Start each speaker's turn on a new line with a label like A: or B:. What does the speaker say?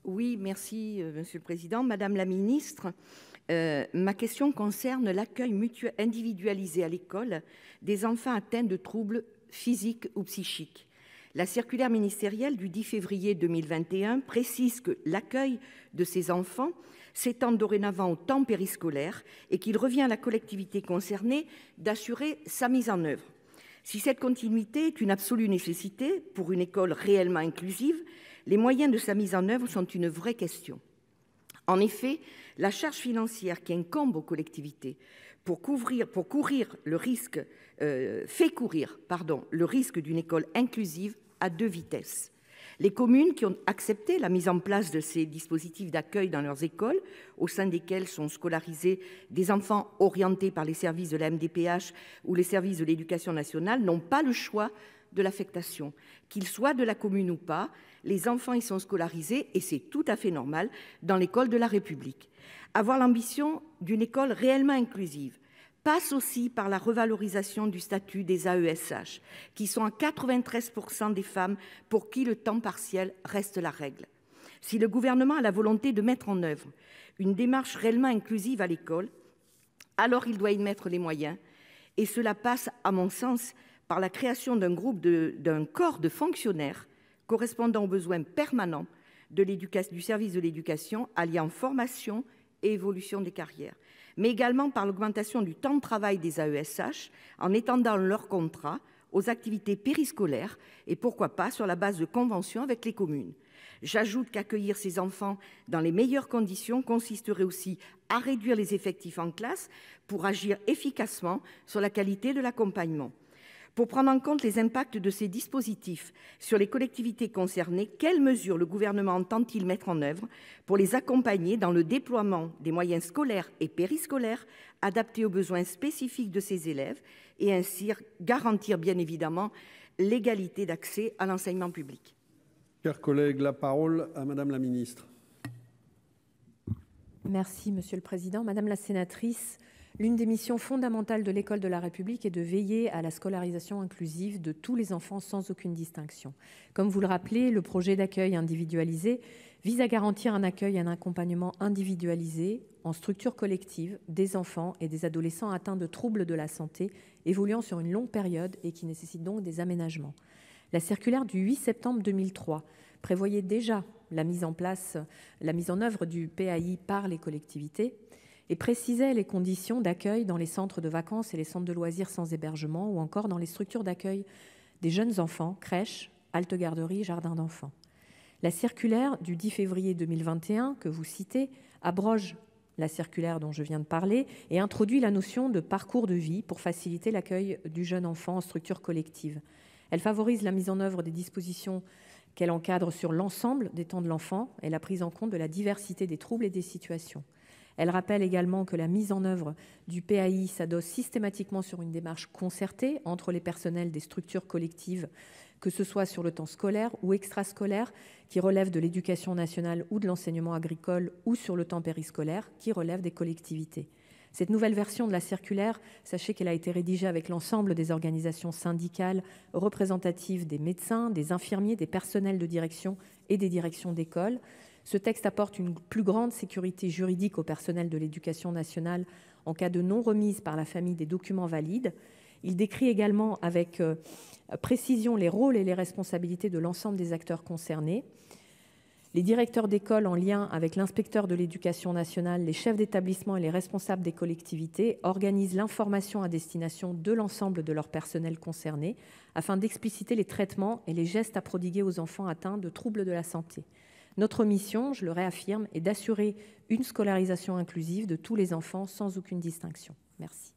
A: Oui, merci, Monsieur le Président. Madame la ministre, ma question concerne l'accueil individualisé à l'école des enfants atteints de troubles physiques ou psychiques. La circulaire ministérielle du 10 février 2021 précise que l'accueil de ces enfants s'étend dorénavant au temps périscolaire et qu'il revient à la collectivité concernée d'assurer sa mise en œuvre. Si cette continuité est une absolue nécessité pour une école réellement inclusive, les moyens de sa mise en œuvre sont une vraie question. En effet, la charge financière qui incombe aux collectivités fait courir le risque d'une école inclusive à deux vitesses. Les communes qui ont accepté la mise en place de ces dispositifs d'accueil dans leurs écoles, au sein desquelles sont scolarisés des enfants orientés par les services de la MDPH ou les services de l'éducation nationale, n'ont pas le choix de l'affectation. Qu'ils soient de la commune ou pas, les enfants y sont scolarisés, et c'est tout à fait normal, dans l'école de la République. Avoir l'ambition d'une école réellement inclusive passe aussi par la revalorisation du statut des AESH, qui sont à 93% des femmes pour qui le temps partiel reste la règle. Si le gouvernement a la volonté de mettre en œuvre une démarche réellement inclusive à l'école, alors il doit y mettre les moyens. Et cela passe, à mon sens, par la création d'un corps de fonctionnaires correspondant aux besoins permanents du service de l'éducation, alliant formation et évolution des carrières, mais également par l'augmentation du temps de travail des AESH en étendant leur contrat aux activités périscolaires et pourquoi pas sur la base de conventions avec les communes. J'ajoute qu'accueillir ces enfants dans les meilleures conditions consisterait aussi à réduire les effectifs en classe pour agir efficacement sur la qualité de l'accompagnement. Pour prendre en compte les impacts de ces dispositifs sur les collectivités concernées, quelles mesures le Gouvernement entend-il mettre en œuvre pour les accompagner dans le déploiement des moyens scolaires et périscolaires adaptés aux besoins spécifiques de ces élèves et ainsi garantir bien évidemment l'égalité d'accès à l'enseignement public?
B: Chers collègues, la parole à Madame la ministre.
C: Merci, Monsieur le Président. Madame la sénatrice, l'une des missions fondamentales de l'école de la République est de veiller à la scolarisation inclusive de tous les enfants sans aucune distinction. Comme vous le rappelez, le projet d'accueil individualisé vise à garantir un accueil et un accompagnement individualisé en structure collective des enfants et des adolescents atteints de troubles de la santé évoluant sur une longue période et qui nécessitent donc des aménagements. La circulaire du 8 septembre 2003 prévoyait déjà la mise en œuvre du PAI par les collectivités et précisait les conditions d'accueil dans les centres de vacances et les centres de loisirs sans hébergement ou encore dans les structures d'accueil des jeunes enfants, crèches, haltes garderies, jardins d'enfants. La circulaire du 10 février 2021 que vous citez abroge la circulaire dont je viens de parler et introduit la notion de parcours de vie pour faciliter l'accueil du jeune enfant en structure collective. Elle favorise la mise en œuvre des dispositions qu'elle encadre sur l'ensemble des temps de l'enfant et la prise en compte de la diversité des troubles et des situations. Elle rappelle également que la mise en œuvre du PAI s'adosse systématiquement sur une démarche concertée entre les personnels des structures collectives, que ce soit sur le temps scolaire ou extrascolaire, qui relève de l'éducation nationale ou de l'enseignement agricole, ou sur le temps périscolaire, qui relève des collectivités. Cette nouvelle version de la circulaire, sachez qu'elle a été rédigée avec l'ensemble des organisations syndicales représentatives des médecins, des infirmiers, des personnels de direction et des directions d'école. Ce texte apporte une plus grande sécurité juridique au personnel de l'éducation nationale en cas de non-remise par la famille des documents valides. Il décrit également avec précision les rôles et les responsabilités de l'ensemble des acteurs concernés. Les directeurs d'école, en lien avec l'inspecteur de l'éducation nationale, les chefs d'établissement et les responsables des collectivités, organisent l'information à destination de l'ensemble de leur personnel concerné afin d'expliciter les traitements et les gestes à prodiguer aux enfants atteints de troubles de la santé. Notre mission, je le réaffirme, est d'assurer une scolarisation inclusive de tous les enfants sans aucune distinction. Merci.